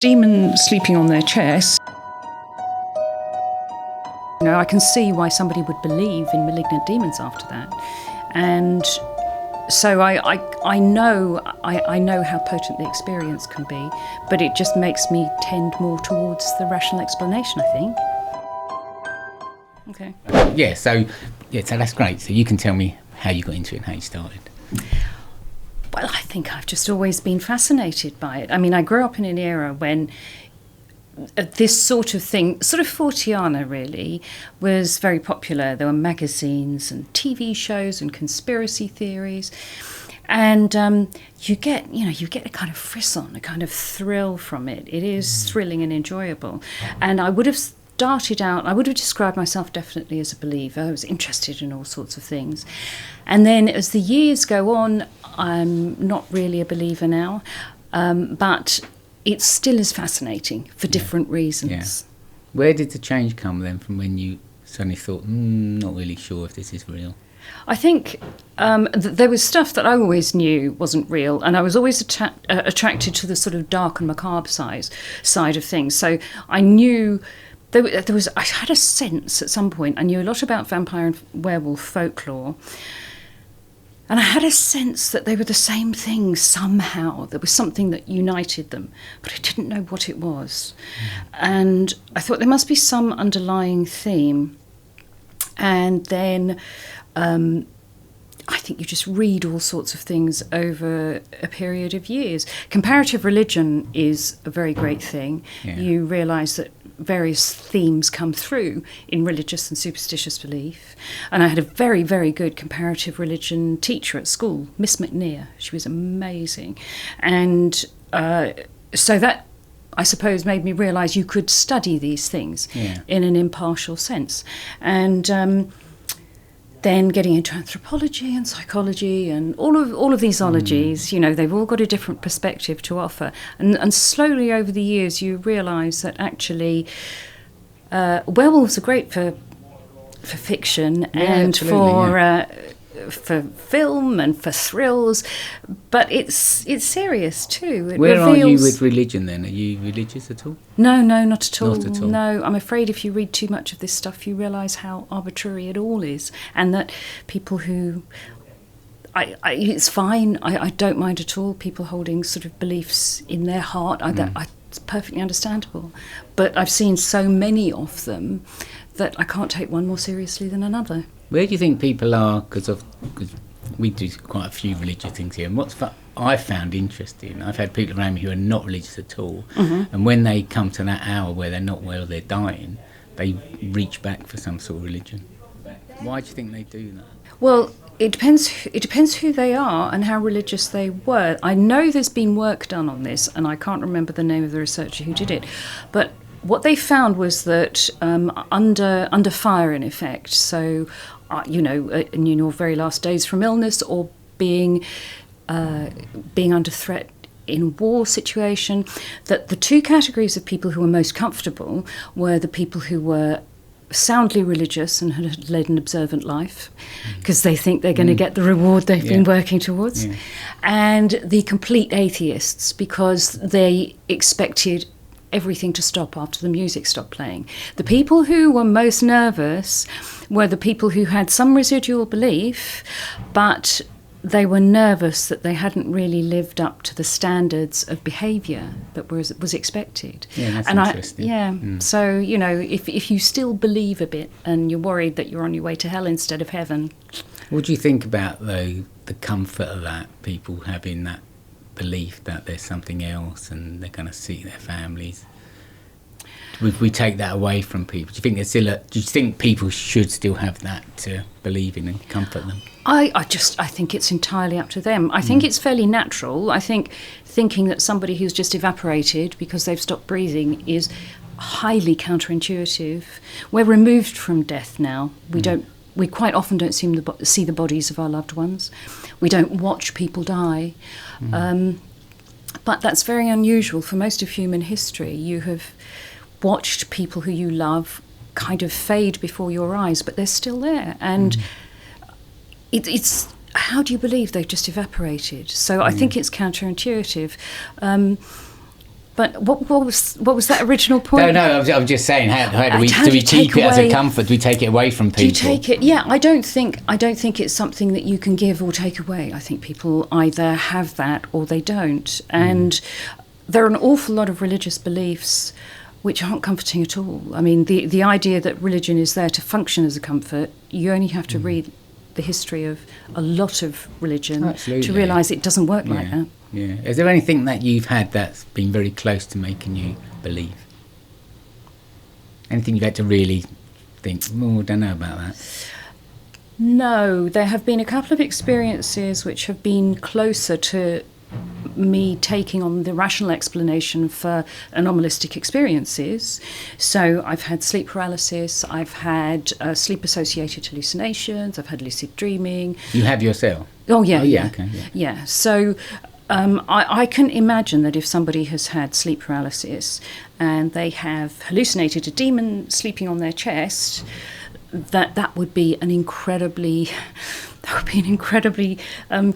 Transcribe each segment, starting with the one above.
Demon sleeping on their chest. You know, I can see why somebody would believe in malignant demons after that. And so I know how potent the experience can be, but it just makes me tend more towards the rational explanation, I think. Okay. So that's great. So you can tell me how you got into it and how you started. Well, I think I've just always been fascinated by it. I mean, I grew up in an era when this sort of thing, sort of Forteana really, was very popular. There were magazines and TV shows and conspiracy theories. And you get a kind of frisson, a kind of thrill from it. It is thrilling and enjoyable. And I would have described myself definitely as a believer. I was interested in all sorts of things. And then as the years go on, I'm not really a believer now, but it still is fascinating for different reasons. Yeah. Where did the change come then from when you suddenly thought, not really sure if this is real? I think there was stuff that I always knew wasn't real, and I was always attracted to the sort of dark and macabre side of things. So I knew I had a sense at some point, I knew a lot about vampire and werewolf folklore, and I had a sense that they were the same thing somehow. There was something that united them, but I didn't know what it was. And I thought there must be some underlying theme. And then I think you just read all sorts of things over a period of years. Comparative religion is a very great thing. Yeah. You realise that various themes come through in religious and superstitious belief. And I had a very, very good comparative religion teacher at school, Miss McNear. She was amazing. And so that, I suppose, made me realise you could study these things in an impartial sense. And then getting into anthropology and psychology and all of these ologies, they've all got a different perspective to offer. And slowly over the years you realise that actually werewolves are great for fiction and for film and for thrills, but it's serious too. Where are you with religion then? Are you religious at all? No, not at all. Not at all. No, I'm afraid if you read too much of this stuff, you realise how arbitrary it all is, and that people who... it's fine. I don't mind at all people holding sort of beliefs in their heart. It's perfectly understandable. But I've seen so many of them that I can't take one more seriously than another. Where do you think people are? Because we do quite a few religious things here. And I've found interesting, I've had people around me who are not religious at all. Mm-hmm. And when they come to that hour where they're not well, they're dying, they reach back for some sort of religion. Why do you think they do that? Well, it depends who they are and how religious they were. I know there's been work done on this, and I can't remember the name of the researcher who did it. But what they found was that under fire, in effect, so in your very last days from illness or being under threat in a war situation, that the two categories of people who were most comfortable were the people who were soundly religious and had led an observant life because they think they're going to get the reward they've been working towards, and the complete atheists because they expected everything to stop after the music stopped playing. The people who were most nervous were the people who had some residual belief, but they were nervous that they hadn't really lived up to the standards of behaviour that was expected. Yeah, that's interesting. So, if you still believe a bit and you're worried that you're on your way to hell instead of heaven. What do you think about, though, the comfort of that, people having that belief that there's something else and they're going to see their families? Would we take that away from people? Do you think people should still have that to believe in and comfort them? I think it's entirely up to them. I think it's fairly natural. I think thinking that somebody who's just evaporated because they've stopped breathing is highly counterintuitive. We're removed from death now. We quite often don't see the bodies of our loved ones. We don't watch people die. But that's very unusual for most of human history. You have watched people who you love kind of fade before your eyes, but they're still there. And it's how do you believe they've just evaporated? So I think it's counterintuitive. But what was that original point? No, I was just saying, how do we keep it as a comfort? Do we take it away from people? Do you take it? Yeah, I don't think it's something that you can give or take away. I think people either have that or they don't. And there are an awful lot of religious beliefs which aren't comforting at all. I mean, the idea that religion is there to function as a comfort, you only have to read the history of a lot of religion to realise it doesn't work like that. Yeah. Is there anything that you've had that's been very close to making you believe? Anything you've had to really think, I don't know about that? No, there have been a couple of experiences which have been closer to me taking on the rational explanation for anomalistic experiences. So I've had sleep paralysis, I've had sleep-associated hallucinations, I've had lucid dreaming. You have yourself? Oh, yeah. Oh, yeah, okay. Yeah, so I can imagine that if somebody has had sleep paralysis and they have hallucinated a demon sleeping on their chest, that would be an incredibly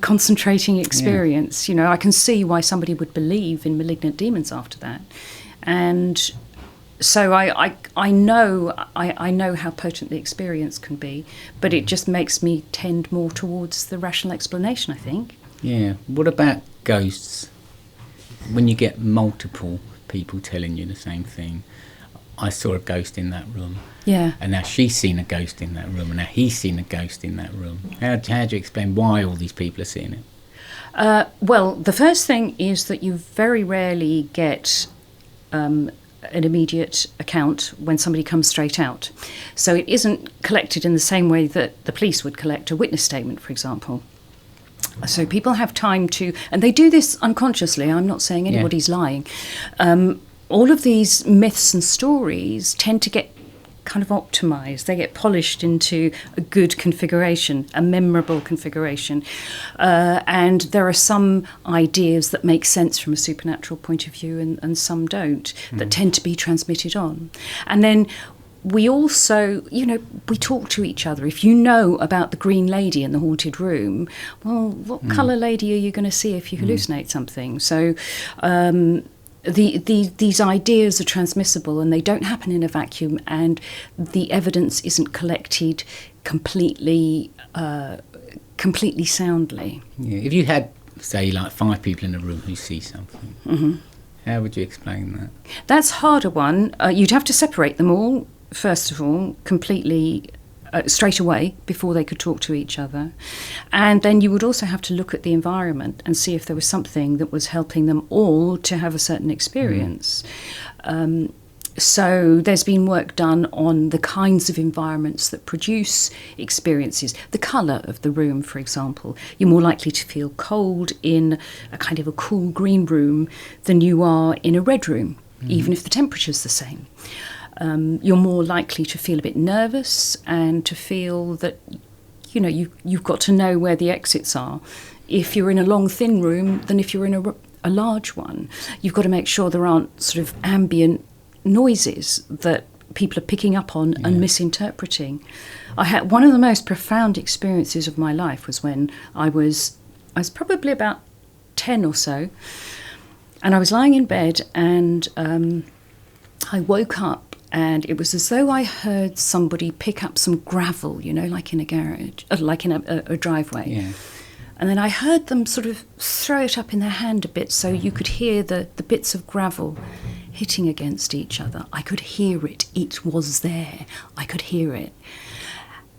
concentrating experience. You know, I can see why somebody would believe in malignant demons after that. And so I know how potent the experience can be, but it just makes me tend more towards the rational explanation, I think. Yeah. What about ghosts? When you get multiple people telling you the same thing, I saw a ghost in that room. Yeah. And now she's seen a ghost in that room, and now he's seen a ghost in that room. How do you explain why all these people are seeing it? Well, the first thing is that you very rarely get an immediate account when somebody comes straight out. So it isn't collected in the same way that the police would collect a witness statement, for example. So people have time to, and they do this unconsciously. I'm not saying anybody's lying. All of these myths and stories tend to get kind of optimized. They get polished into a good configuration, a memorable configuration. And there are some ideas that make sense from a supernatural point of view and some don't, that tend to be transmitted on. And then we also, we talk to each other. If you know about the green lady in the haunted room, well, what colour lady are you going to see if you hallucinate something? So these ideas are transmissible, and they don't happen in a vacuum, and the evidence isn't collected completely soundly. Yeah. If you had, say, like 5 people in a room who see something, how would you explain that? That's a harder one. You'd have to separate them all, first of all, completely straight away before they could talk to each other. And then you would also have to look at the environment and see if there was something that was helping them all to have a certain experience. So there's been work done on the kinds of environments that produce experiences. The colour of the room, for example. You're more likely to feel cold in a kind of a cool green room than you are in a red room, even if the temperature's the same. You're more likely to feel a bit nervous and to feel that, you've got to know where the exits are. If you're in a long, thin room than if you're in a large one. You've got to make sure there aren't sort of ambient noises that people are picking up on and misinterpreting. I had one of the most profound experiences of my life was when I was probably about 10 or so, and I was lying in bed, and I woke up, and it was as though I heard somebody pick up some gravel, like in a garage, like in a driveway. Yeah. And then I heard them sort of throw it up in their hand a bit so you could hear the bits of gravel hitting against each other. I could hear it. It was there. I could hear it.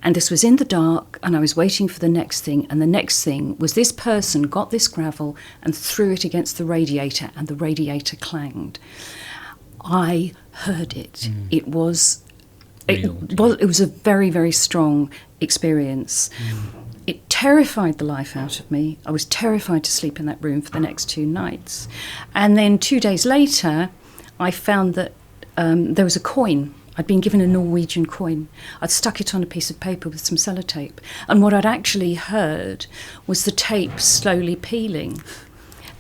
And this was in the dark, and I was waiting for the next thing. And the next thing was this person got this gravel and threw it against the radiator, and the radiator clanged. I heard it. It was a very, very strong experience. It terrified the life out of me. I was terrified to sleep in that room for the next 2 nights. And then 2 days later, I found that there was a coin. I'd been given a Norwegian coin. I'd stuck it on a piece of paper with some sellotape. And what I'd actually heard was the tape slowly peeling.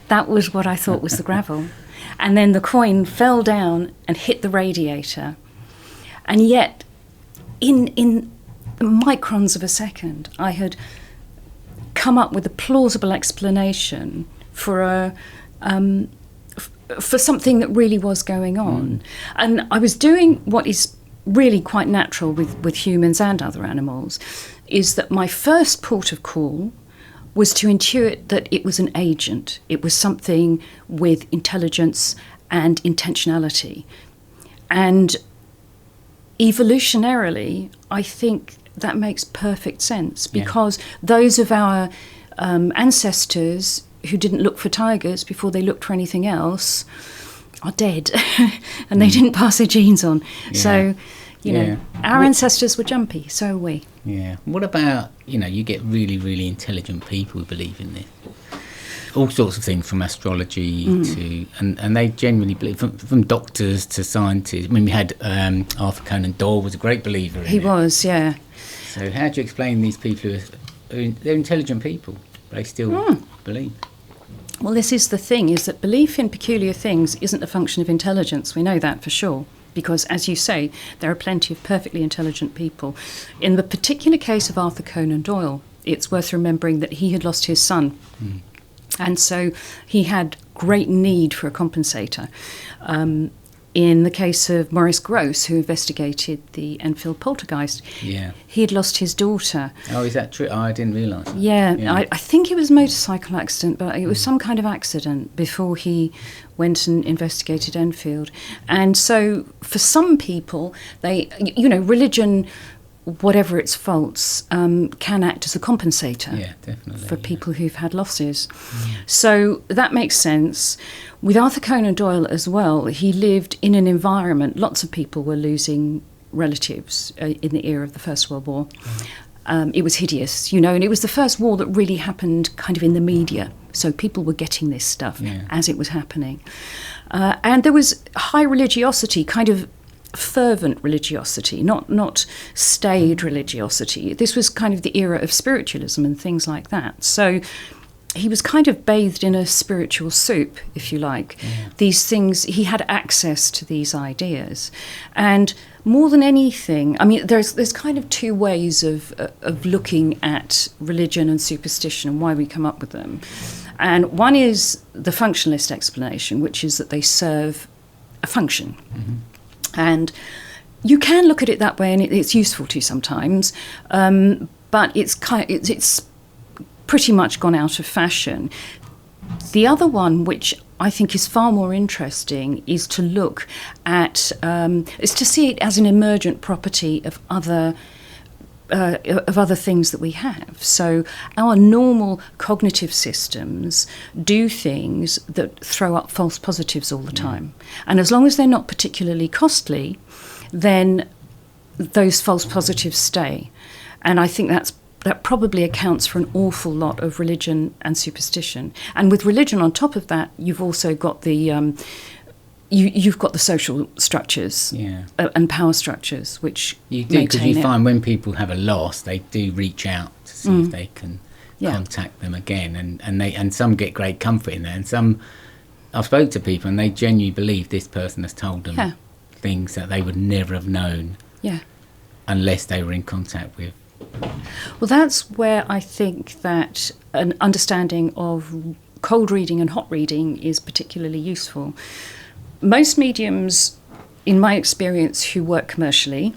That was what I thought was the gravel. And then the coin fell down and hit the radiator. And yet, in microns of a second, I had come up with a plausible explanation for for something that really was going on. And I was doing what is really quite natural with humans and other animals, is that my first port of call was to intuit that it was an agent. It was something with intelligence and intentionality. And evolutionarily, I think that makes perfect sense, because those of our ancestors who didn't look for tigers before they looked for anything else are dead, and they didn't pass their genes on. So, you know, our ancestors were jumpy, so are we. Yeah. What about, you get really, really intelligent people who believe in this? All sorts of things, from astrology to, and they genuinely believe, from doctors to scientists. I mean, we had Arthur Conan Doyle was a great believer in it. He was, yeah. So how do you explain these people they're intelligent people, but they still believe? Well, this is the thing, is that belief in peculiar things isn't a function of intelligence. We know that for sure. Because, as you say, there are plenty of perfectly intelligent people. In the particular case of Arthur Conan Doyle, it's worth remembering that he had lost his son. And so he had great need for a compensator. In the case of Maurice Grosse, who investigated the Enfield poltergeist, he had lost his daughter. Oh, is that true? Oh, I didn't realise that. Yeah. I think it was a motorcycle accident, but it was some kind of accident before he went and investigated Enfield. And so for some people, religion, whatever its faults, can act as a compensator for people who've had losses. So that makes sense. With Arthur Conan Doyle as well, he lived in an environment, lots of people were losing relatives in the era of the First World War. It was hideous, and it was the first war that really happened kind of in the media. So people were getting this stuff as it was happening. And there was high religiosity, kind of fervent religiosity, not staid religiosity. This was kind of the era of spiritualism and things like that. So he was kind of bathed in a spiritual soup, if you like. These things, he had access to these ideas. And more than anything, I mean, there's kind of two ways of looking at religion and superstition and why we come up with them. And one is the functionalist explanation, which is that they serve a function. And you can look at it that way, and it's useful to sometimes, but it's pretty much gone out of fashion. The other one, which I think is far more interesting, is to look at, is to see it as an emergent property of other things that we have. So our normal cognitive systems do things that throw up false positives all the time. And as long as they're not particularly costly, then those false positives stay. And I think that probably accounts for an awful lot of religion and superstition. And with religion on top of that, you've also got the you've got the social structures and power structures, which you do, because you find when people have a loss, they do reach out to see if they can contact them again, and some get great comfort in that, and some, I've spoke to people and they genuinely believe this person has told them things that they would never have known unless they were in contact with. Well, that's where I think that an understanding of cold reading and hot reading is particularly useful. Most mediums, in my experience, who work commercially,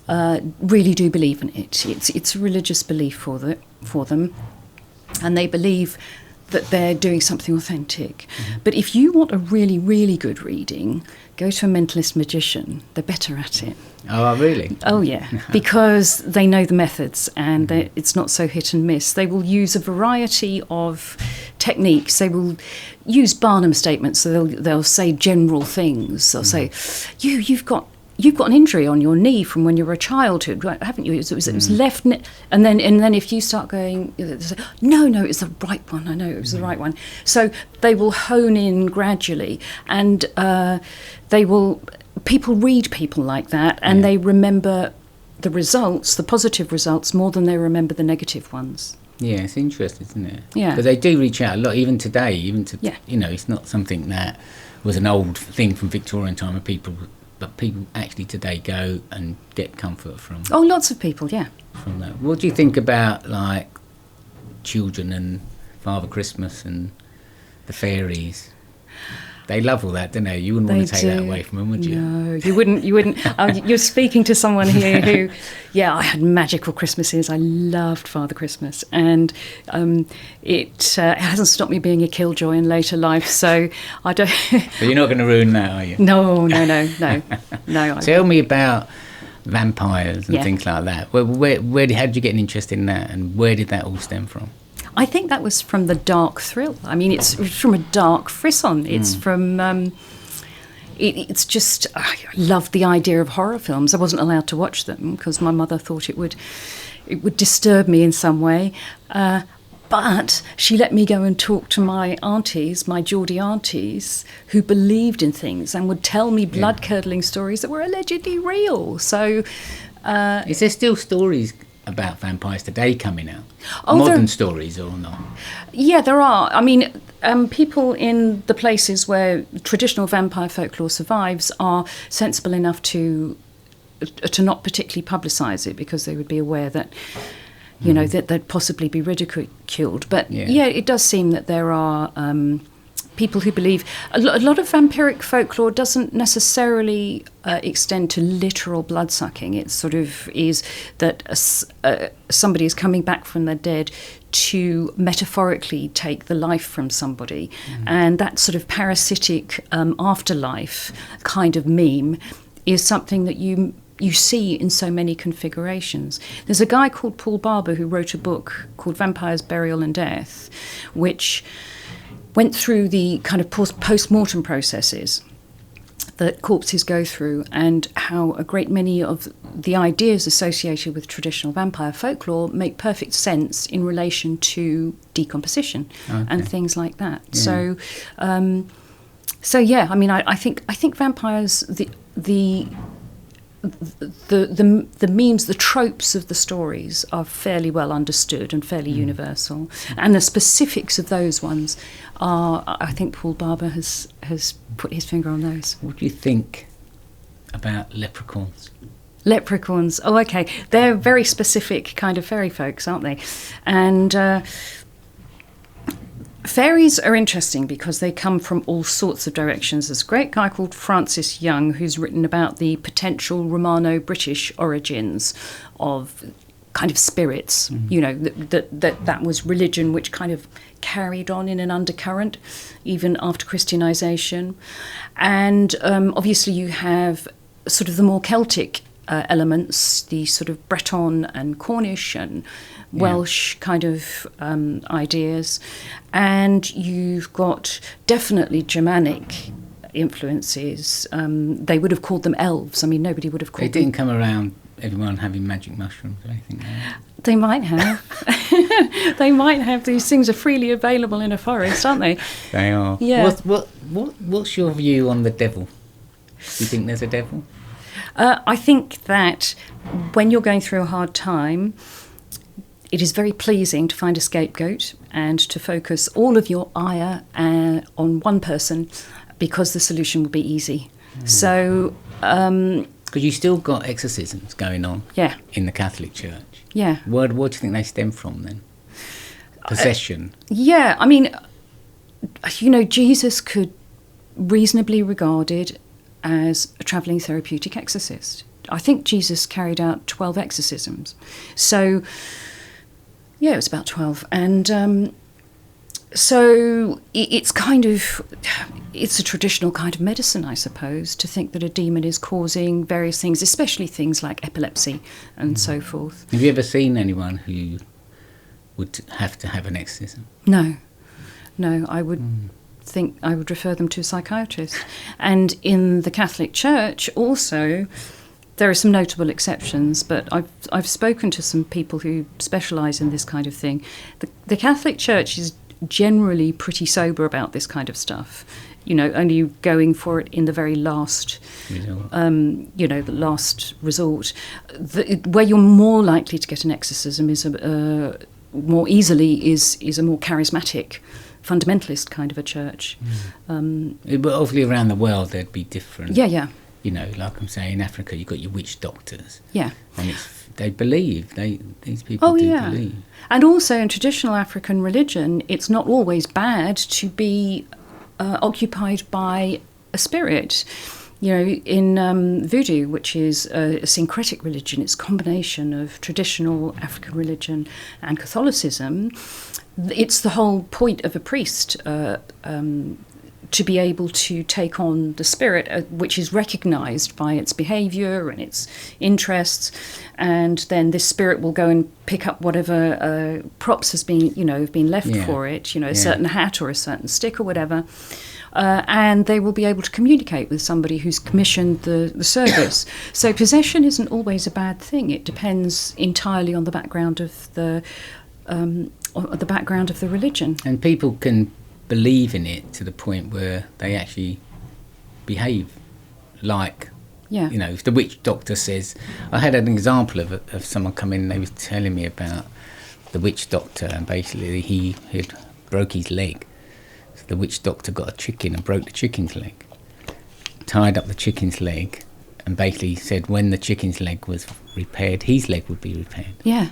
really do believe in it. It's a religious belief for them, and they believe that they're doing something authentic. But if you want a really, really good reading, go to a mentalist magician. They're better at it. Oh, really? Oh, yeah, because they know the methods, and it's not so hit and miss. They will use a variety of techniques. They will use Barnum statements, so they'll say general things. They'll say, you've got an injury on your knee from when you were a child, haven't you? It was left knee. And then if you start going, say, no, it's the right one. I know it was the right one. So they will hone in gradually, and people read people like that, and they remember the results, the positive results, more than they remember the negative ones. Yeah, it's interesting, isn't it? Yeah. Because they do reach out a lot, even today, it's not something that was an old thing from Victorian time of people, but people actually today go and get comfort from. Oh, lots of people, yeah. From that. What do you think about, like, children and Father Christmas and the fairies? They love all that, don't they? You wouldn't want to take that away from them, would you? No, you wouldn't. You're speaking to someone here who, I had magical Christmases. I loved Father Christmas, and it hasn't stopped me being a killjoy in later life. So I don't. But you're not going to ruin that, are you? No. Tell me about vampires and things like that. How did you get an interest in that, and where did that all stem from? I think that was from the dark thrill. I mean, it's from a dark frisson. It's from... it's just... I loved the idea of horror films. I wasn't allowed to watch them because my mother thought it would disturb me in some way. But she let me go and talk to my aunties, my Geordie aunties, who believed in things and would tell me blood-curdling stories that were allegedly real. So... Is there still stories about vampires today coming out? Modern stories or not? Yeah, there are. I mean, people in the places where traditional vampire folklore survives are sensible enough to not particularly publicise it because they would be aware that, that they'd possibly be ridiculed. But it does seem that there are people who believe a lot of vampiric folklore doesn't necessarily extend to literal blood sucking. It sort of is that somebody is coming back from the dead to metaphorically take the life from somebody, and that sort of parasitic afterlife kind of meme is something that you see in so many configurations. There's a guy called Paul Barber who wrote a book called Vampires, Burial and Death, which went through the kind of post-mortem processes that corpses go through and how a great many of the ideas associated with traditional vampire folklore make perfect sense in relation to decomposition and things like that. Yeah. I mean, I think vampires, the memes, the tropes of the stories are fairly well understood and fairly universal, and the specifics of those ones are, I think Paul Barber has put his finger on those. What do you think about leprechauns? Leprechauns, okay, they're very specific kind of fairy folks, aren't they? And fairies are interesting because they come from all sorts of directions. There's a great guy called Francis Young who's written about the potential Romano-British origins of kind of spirits, that was religion which kind of carried on in an undercurrent even after Christianization. And obviously you have sort of the more Celtic elements, the sort of Breton and Cornish and Welsh kind of ideas, and you've got definitely Germanic influences. They would have called them elves. I mean, nobody would have called them... They didn't come around everyone having magic mushrooms or anything like that. They might have. They might have. These things are freely available in a forest, aren't they? They are. Yeah. What's your view on the devil? Do you think there's a devil? I think that when you're going through a hard time, it is very pleasing to find a scapegoat and to focus all of your ire on one person because the solution will be easy. So... because you still got exorcisms going on in the Catholic Church. Yeah. What do you think they stem from then? Possession? I mean, Jesus could reasonably regarded as a travelling therapeutic exorcist. I think Jesus carried out 12 exorcisms. So, it was about 12. And so it's kind of... It's a traditional kind of medicine, I suppose, to think that a demon is causing various things, especially things like epilepsy and so forth. Have you ever seen anyone who would have to have an exorcism? No, I would think I would refer them to a psychiatrist. And in the Catholic Church also, there are some notable exceptions, but I've spoken to some people who specialise in this kind of thing. The Catholic Church is generally pretty sober about this kind of stuff. Only going for it in the very last, the last resort. Where you're more likely to get an exorcism is more easily is a more charismatic, fundamentalist kind of a church. But obviously around the world there'd be different. Yeah. Like I'm saying, in Africa you've got your witch doctors. Yeah. And they believe. These people do believe. And also in traditional African religion, it's not always bad to be occupied by a spirit. In voodoo, which is a syncretic religion, it's a combination of traditional African religion and Catholicism. It's the whole point of a priest to be able to take on the spirit, which is recognised by its behaviour and its interests, and then this spirit will go and pick up whatever props have been left for it, a certain hat or a certain stick or whatever. And they will be able to communicate with somebody who's commissioned the service. So possession isn't always a bad thing. It depends entirely on the background of the religion. And people can believe in it to the point where they actually behave like. If the witch doctor says, I had an example of someone come in and they was telling me about the witch doctor, and basically he had broke his leg. The witch doctor got a chicken and broke the chicken's leg, tied up the chicken's leg, and basically said when the chicken's leg was repaired, his leg would be repaired. Yeah.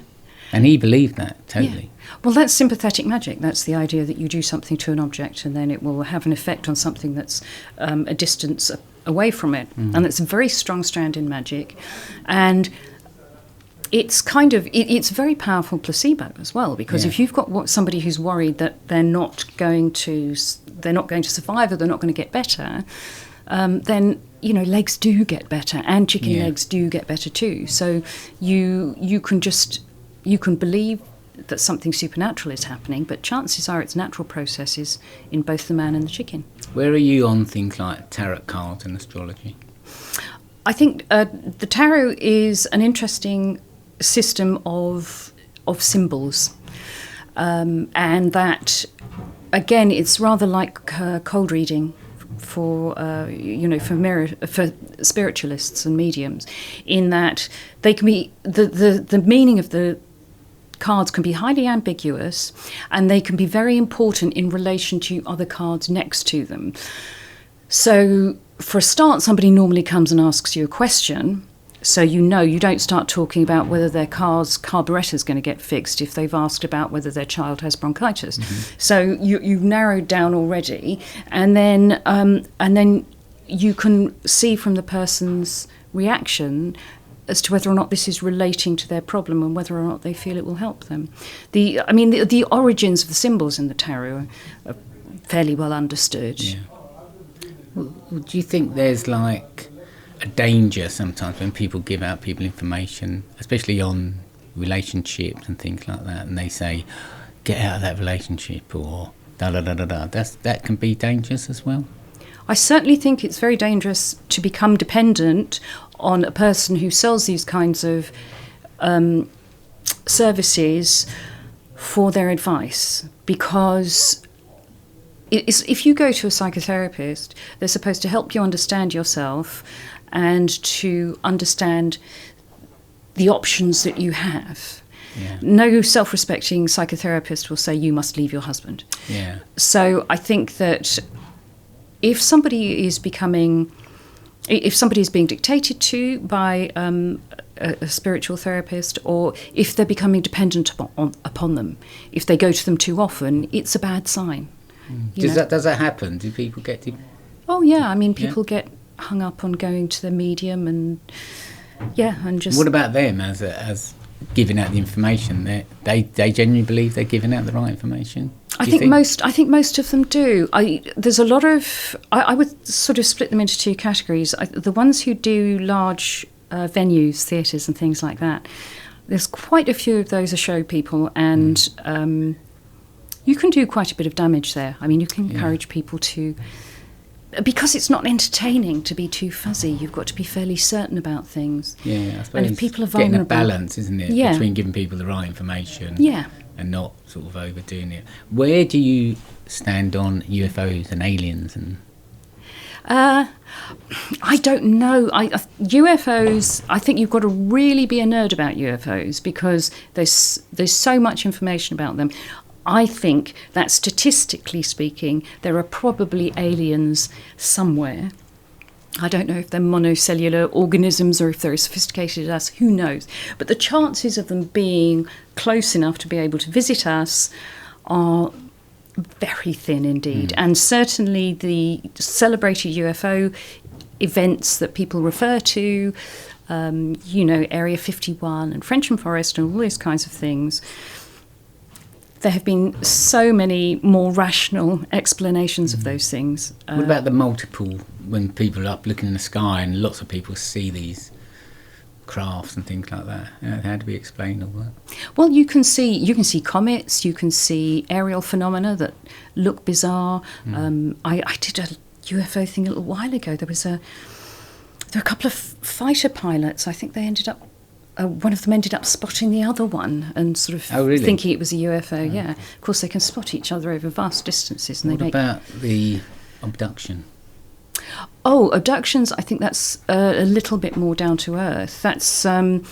And he believed that, totally. Yeah. Well, that's sympathetic magic. That's the idea that you do something to an object and then it will have an effect on something that's a distance away from it. Mm. And it's a very strong strand in magic. And it's it's a very powerful placebo as well, because if you've got somebody who's worried that they're not going to survive or they're not going to get better, then legs do get better, and chicken legs do get better too. So you can believe that something supernatural is happening, but chances are it's natural processes in both the man and the chicken. Where are you on things like tarot cards and astrology? I think the tarot is an interesting system of symbols, and that again it's rather like cold reading for spiritualists and mediums, in that they can be the meaning of the cards can be highly ambiguous, and they can be very important in relation to other cards next to them. So for a start, somebody normally comes and asks you a question, so you don't start talking about whether their car's carburettor is going to get fixed if they've asked about whether their child has bronchitis. Mm-hmm. So you've narrowed down already, and then you can see from the person's reaction as to whether or not this is relating to their problem and whether or not they feel it will help them. The origins of the symbols in the tarot are fairly well understood. Yeah. Well, do you think there's like a danger sometimes when people give out people information, especially on relationships and things like that, and they say, get out of that relationship, or da-da-da-da-da, that can be dangerous as well? I certainly think it's very dangerous to become dependent on a person who sells these kinds of services for their advice, because if you go to a psychotherapist, they're supposed to help you understand yourself and to understand the options that you have. Yeah. No self-respecting psychotherapist will say you must leave your husband. Yeah. So I think that if somebody is being dictated to by a spiritual therapist, or if they're becoming dependent upon them, if they go to them too often, it's a bad sign. Does that happen? Do people get Oh yeah, I mean people get hung up on going to the medium and just. What about them as giving out the information? They genuinely believe they're giving out the right information? I think most of them do. There's a lot of. I would sort of split them into two categories. The ones who do large venues, theatres, and things like that. There's quite a few of those are show people, and you can do quite a bit of damage there. I mean, you can encourage people to. Because it's not entertaining to be too fuzzy, you've got to be fairly certain about things. Yeah, I suppose. And if people are vulnerable, getting a balance, isn't it, between giving people the right information and not sort of overdoing it. Where do you stand on UFOs and aliens? And I don't know. UFOs, I think you've got to really be a nerd about UFOs, because there's so much information about them. I think that statistically speaking, there are probably aliens somewhere. I don't know if they're monocellular organisms or if they're as sophisticated as us, who knows. But the chances of them being close enough to be able to visit us are Very thin indeed. And certainly the celebrated UFO events that people refer to, Area 51 and Frensham Forest and all those kinds of things, there have been so many more rational explanations of those things. What about the multiple, when people are up looking in the sky and lots of people see these crafts and things like that? How do we explain all that? Well, you can see comets, you can see aerial phenomena that look bizarre. I did a UFO thing a little while ago. There were a couple of fighter pilots. I think they ended up. One of them ended up spotting the other one and sort of thinking it was a UFO. Yeah, of course they can spot each other over vast distances. And what about the abduction? Oh, abductions, I think that's a little bit more down to earth. That's, have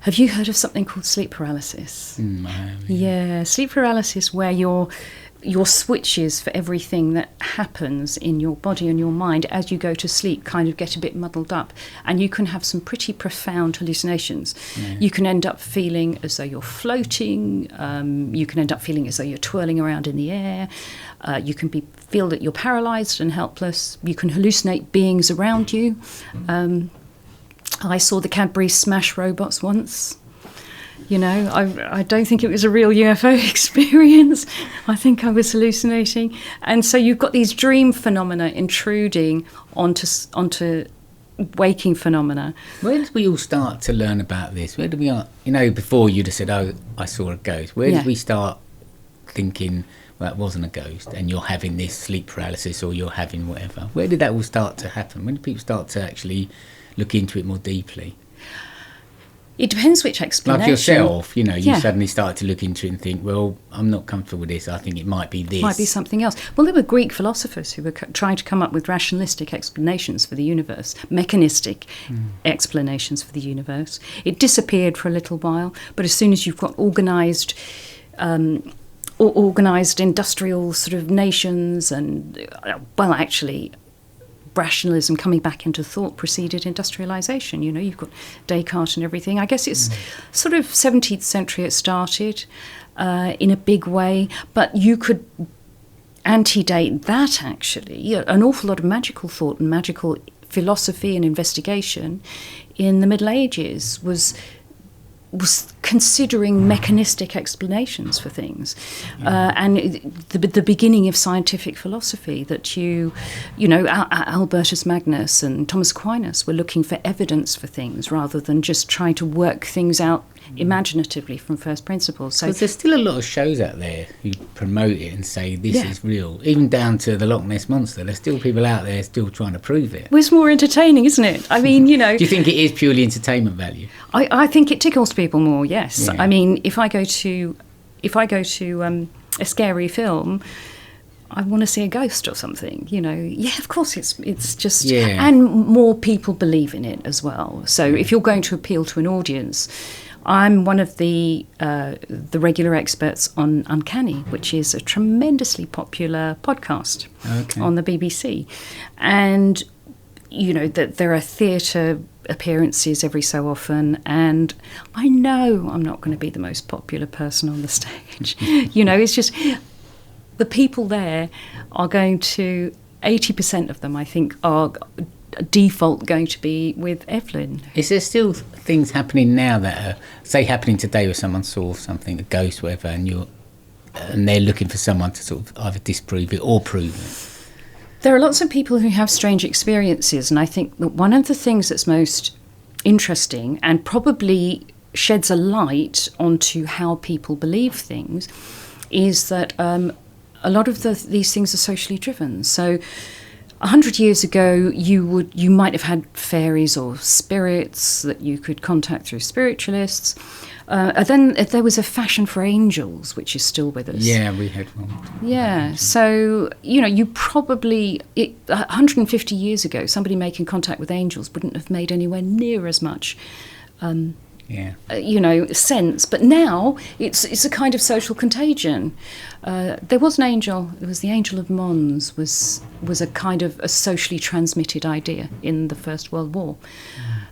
you heard of something called sleep paralysis? I have, yeah, sleep paralysis, where your switches for everything that happens in your body and your mind as you go to sleep kind of get a bit muddled up, and you can have some pretty profound hallucinations. You can end up feeling as though you're floating, you can end up feeling as though you're twirling around in the air, you can feel that you're paralysed and helpless, you can hallucinate beings around you. I saw the Cadbury Smash robots once. I don't think it was a real UFO experience. I think I was hallucinating. And so you've got these dream phenomena intruding onto waking phenomena. Where did we all start to learn about this? Where did we, before you'd have said, oh, I saw a ghost. Where did we start thinking, well, that wasn't a ghost, and you're having this sleep paralysis or you're having whatever? Where did that all start to happen? When did people start to actually look into it more deeply? It depends which explanation. Like yourself, you suddenly started to look into it and think, well, I'm not comfortable with this, I think it might be this. Might be something else. Well, there were Greek philosophers who were trying to come up with rationalistic explanations for the universe, mechanistic explanations for the universe. It disappeared for a little while, but as soon as you've got organised industrial sort of nations and, rationalism coming back into thought preceded industrialisation. You've got Descartes and everything. I guess it's sort of 17th century it started in a big way, but you could antedate that actually. An awful lot of magical thought and magical philosophy and investigation in the Middle Ages was considering mechanistic explanations for things, and the beginning of scientific philosophy. That Albertus Magnus and Thomas Aquinas were looking for evidence for things rather than just trying to work things out imaginatively from first principles. So there's still a lot of shows out there who promote it and say this is real, even down to the Loch Ness Monster. There's still people out there still trying to prove it. Well, it's more entertaining, isn't it? I mean, Do you think it is purely entertainment value? I think it tickles people more. Yes, I mean, if I go to a scary film, I want to see a ghost or something. Of course, it's just, and more people believe in it as well. So if you're going to appeal to an audience, I'm one of the regular experts on Uncanny, which is a tremendously popular podcast on the BBC, and that there are theatre appearances every so often, and I know I'm not going to be the most popular person on the stage. It's just the people there are going to, 80% of them I think are default going to be with Evelyn. Is there still things happening now that are, say, happening today where someone saw something, a ghost, whatever, and they're looking for someone to sort of either disprove it or prove it? There are lots of people who have strange experiences, and I think that one of the things that's most interesting and probably sheds a light onto how people believe things is that a lot of these things are socially driven. So 100 years ago, you might have had fairies or spirits that you could contact through spiritualists. Then there was a fashion for angels, which is still with us. Yeah, we had one. Yeah, so, you probably, 150 years ago, somebody making contact with angels wouldn't have made anywhere near as much sense. But now it's a kind of social contagion. There was an angel. It was the Angel of Mons. Was a kind of a socially transmitted idea in the First World War.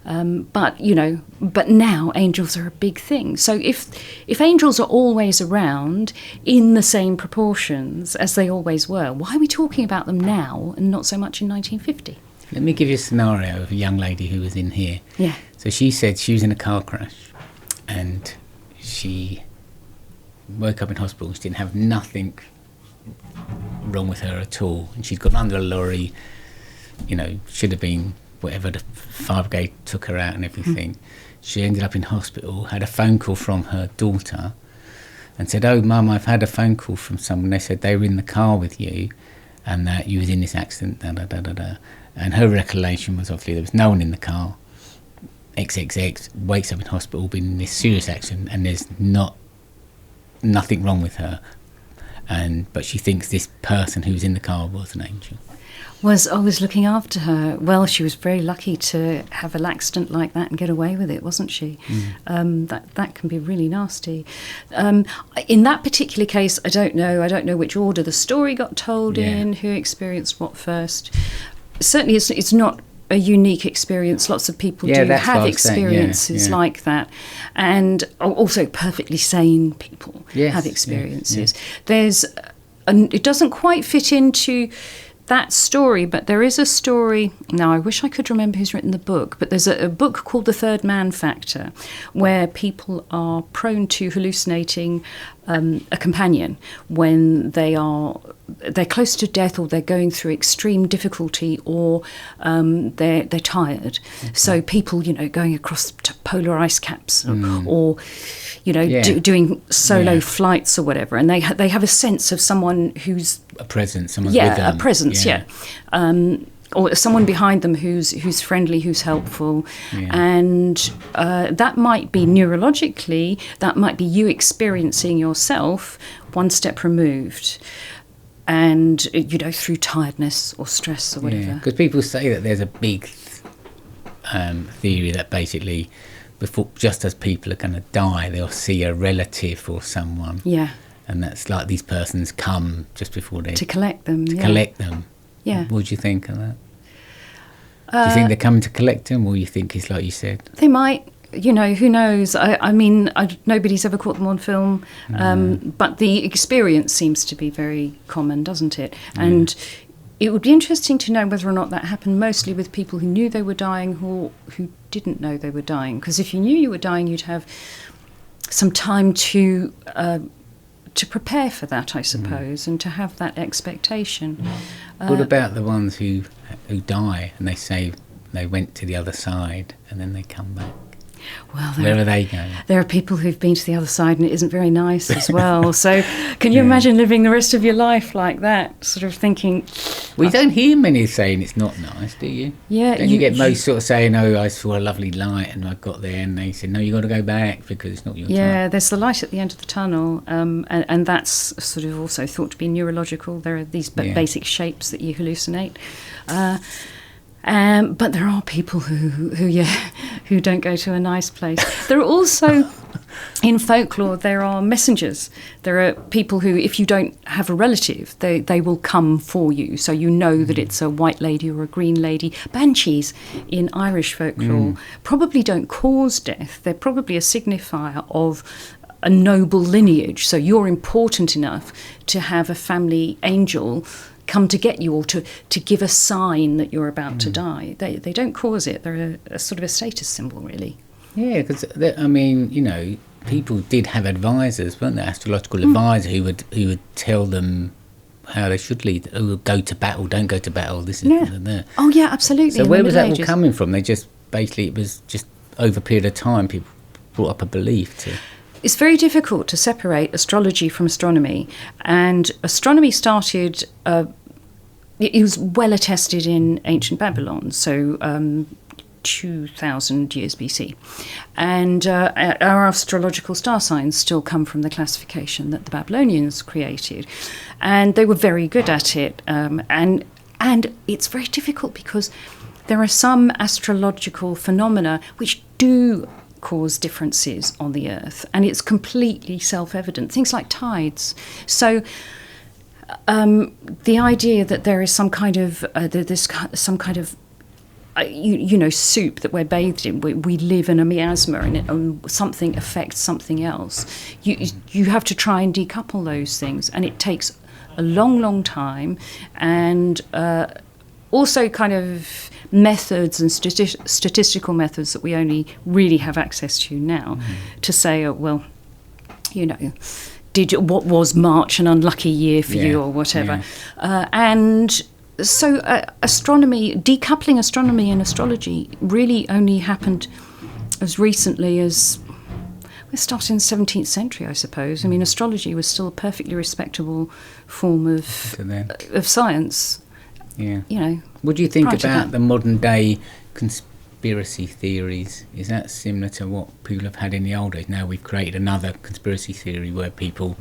But now angels are a big thing. So if angels are always around in the same proportions as they always were, why are we talking about them now and not so much in 1950? Let me give you a scenario of a young lady who was in here. Yeah. So she said she was in a car crash and she woke up in hospital. She didn't have nothing wrong with her at all. And she'd gone under a lorry, should have been whatever, the fire brigade took her out and everything. She ended up in hospital, had a phone call from her daughter and said, "Oh, Mum, I've had a phone call from someone. They said they were in the car with you and that you was in this accident, da-da-da-da-da." And her recollection was obviously there was no one in the car. XXX wakes up in hospital, been in this serious accident, and there's nothing wrong with her. But she thinks this person who was in the car was an angel. Was always looking after her. Well, she was very lucky to have an accident like that and get away with it, wasn't she? That can be really nasty. In that particular case, I don't know which order the story got told in, who experienced what first. Certainly it's not a unique experience. Lots of people do have experiences like that, and also perfectly sane people have experiences. It doesn't quite fit into that story, but there is a story. Now, I wish I could remember who's written the book, but there's a book called The Third Man Factor, where people are prone to hallucinating a companion when they're close to death, or they're going through extreme difficulty, or they're tired. Okay. So people, going across polar ice caps, or doing solo flights or whatever, and they have a sense of someone who's a presence, someone with them. A presence, or someone behind them who's friendly, who's helpful, and that might be neurologically, that might be you experiencing yourself one step removed, and through tiredness or stress or whatever. Because people say that there's a big theory that basically, just as people are going to die, they'll see a relative or someone. Yeah. And that's like these persons come just before they... To collect them. Collect them. Yeah. What do you think of that? Do you think they're coming to collect them, or you think it's like you said? They might. Who knows? I mean, nobody's ever caught them on film, but the experience seems to be very common, doesn't it? And it would be interesting to know whether or not that happened mostly with people who knew they were dying or who didn't know they were dying. Because if you knew you were dying, you'd have some time to prepare for that, I suppose, and to have that expectation. What about the ones who die and they say they went to the other side and then they come back? Well, where are they going? There are people who've been to the other side and it isn't very nice as well. So can you imagine living the rest of your life like that, sort of thinking... We don't hear many saying it's not nice, do you? Yeah. Don't you get most sort of saying, "Oh, I saw a lovely light and I got there," and they said, "No, you got to go back because it's not your time." Yeah, there's the light at the end of the tunnel, and that's sort of also thought to be neurological. There are these basic shapes that you hallucinate. But there are people who don't go to a nice place. There are also, in folklore, there are messengers. There are people who, if you don't have a relative, they will come for you. So you know that it's a white lady or a green lady. Banshees in Irish folklore probably don't cause death. They're probably a signifier of a noble lineage. So you're important enough to have a family angel come to get you, or to give a sign that you're about to die. They don't cause it. They're a sort of a status symbol, really. Yeah, because people did have advisors, weren't there? Astrological advisors who would tell them how they should lead. Oh, go to battle, don't go to battle. This is there. Oh yeah, absolutely. So where was that all coming from? They just basically, it was just over a period of time people brought up a belief to. It's very difficult to separate astrology from astronomy, and astronomy started. It was well attested in ancient Babylon, so 2,000 years BC, and our astrological star signs still come from the classification that the Babylonians created, and they were very good at it. And it's very difficult because there are some astrological phenomena which do cause differences on the Earth, and it's completely self-evident. Things like tides. So the idea that there is some kind of soup that we're bathed in. We live in a miasma, and something affects something else. You have to try and decouple those things, and it takes a long, long time, and also kind of methods and statistical methods that we only really have access to now to say, what was March an unlucky year for you or whatever. And so decoupling astronomy and astrology really only happened as recently as, we're starting in the 17th century, I suppose. I mean, astrology was still a perfectly respectable form of science. Yeah. What do you think about the modern day conspiracy theories? Is that similar to what people have had in the old days? Now we've created another conspiracy theory where people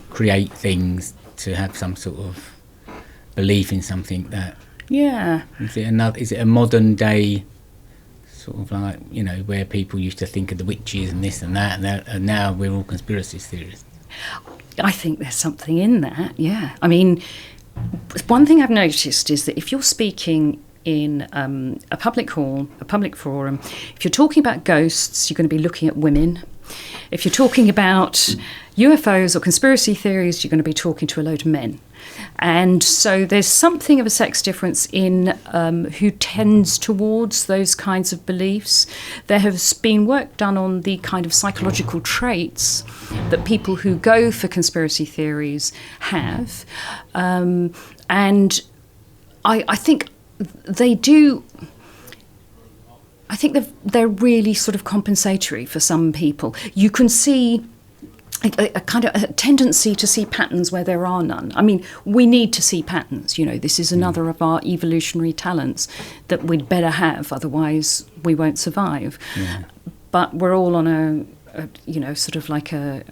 create things to have some sort of belief in something that... Yeah. Is it a modern day sort of like, where people used to think of the witches and this and that, and now we're all conspiracy theorists? I think there's something in that, yeah. I mean, one thing I've noticed is that if you're speaking in a public hall, a public forum, if you're talking about ghosts, you're going to be looking at women. If you're talking about UFOs or conspiracy theories, you're going to be talking to a load of men. And so there's something of a sex difference in who tends towards those kinds of beliefs. There has been work done on the kind of psychological traits that people who go for conspiracy theories have. And I think they do... I think they're really sort of compensatory for some people. You can see a kind of a tendency to see patterns where there are none. I mean, we need to see patterns. This is another of our evolutionary talents that we'd better have, otherwise we won't survive. Yeah. But we're all on a sort of like a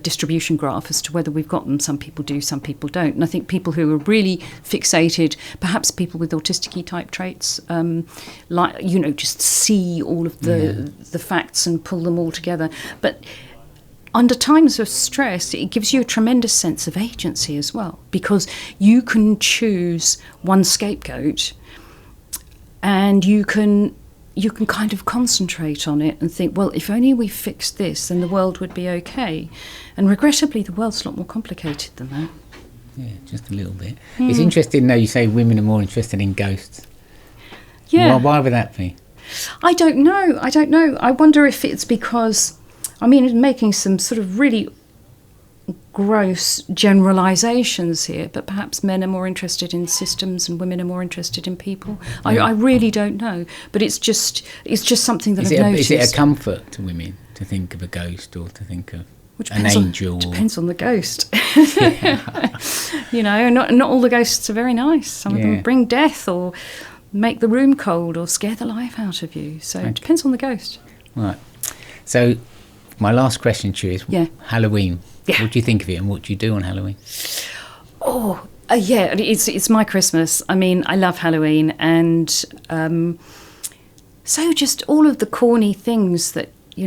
distribution graph as to whether we've got them. Some people do, some people don't. And I think people who are really fixated, perhaps people with autistic-y type traits, just see all of the facts and pull them all together. But under times of stress, it gives you a tremendous sense of agency as well, because you can choose one scapegoat and you can kind of concentrate on it and think, well, if only we fixed this, then the world would be okay. And regrettably, the world's a lot more complicated than that. Yeah, just a little bit. It's interesting, though, you say women are more interested in ghosts. Yeah. Why would that be? I don't know. I wonder if it's because... making some sort of really gross generalisations here, but perhaps men are more interested in systems and women are more interested in people. Yeah. I really don't know, but it's just something that I've noticed. Is it a comfort to women to think of a ghost or to think of an angel? Depends on the ghost. Not all the ghosts are very nice. Some of them bring death or make the room cold or scare the life out of you. So It depends on the ghost. Right. So my last question to you is Halloween. Yeah. What do you think of it and what do you do on Halloween? It's my Christmas. I mean, I love Halloween, and so just all of the corny things that you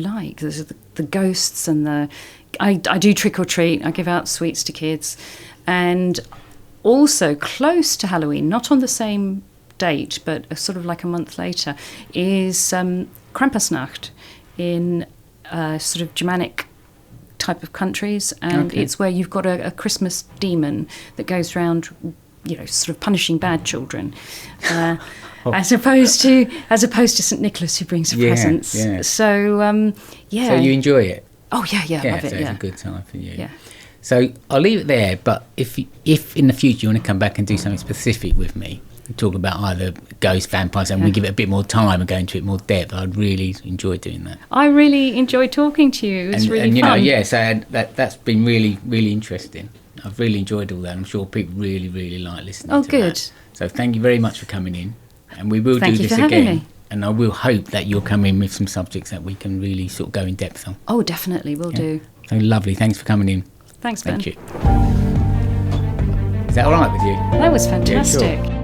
like. There's the ghosts and I do trick or treat. I give out sweets to kids, and also close to Halloween, not on the same date, but sort of like a month later, is Krampusnacht in sort of Germanic type of countries, and it's where you've got a Christmas demon that goes around, sort of punishing bad children, as opposed to St. Nicholas who brings the presents. Yeah. So So you enjoy it? Oh yeah, I love it. It's a good time for you. Yeah. So I'll leave it there. But if in the future you want to come back and do something specific with me, talk about either ghosts, vampires, and we give it a bit more time and go into it more depth, I'd really enjoy doing that. I really enjoy talking to you. It's really fun. So that's been really, really interesting. I've really enjoyed all that. I'm sure people really, really like listening to that. Oh, good. So thank you very much for coming in, and we will do this again. Having me. And I will hope that you'll come in with some subjects that we can really sort of go in depth on. Oh, definitely, we'll do. So lovely. Thanks for coming in. Thanks, Ben. Thank you. Is that all right with you? That was fantastic. Yeah, sure.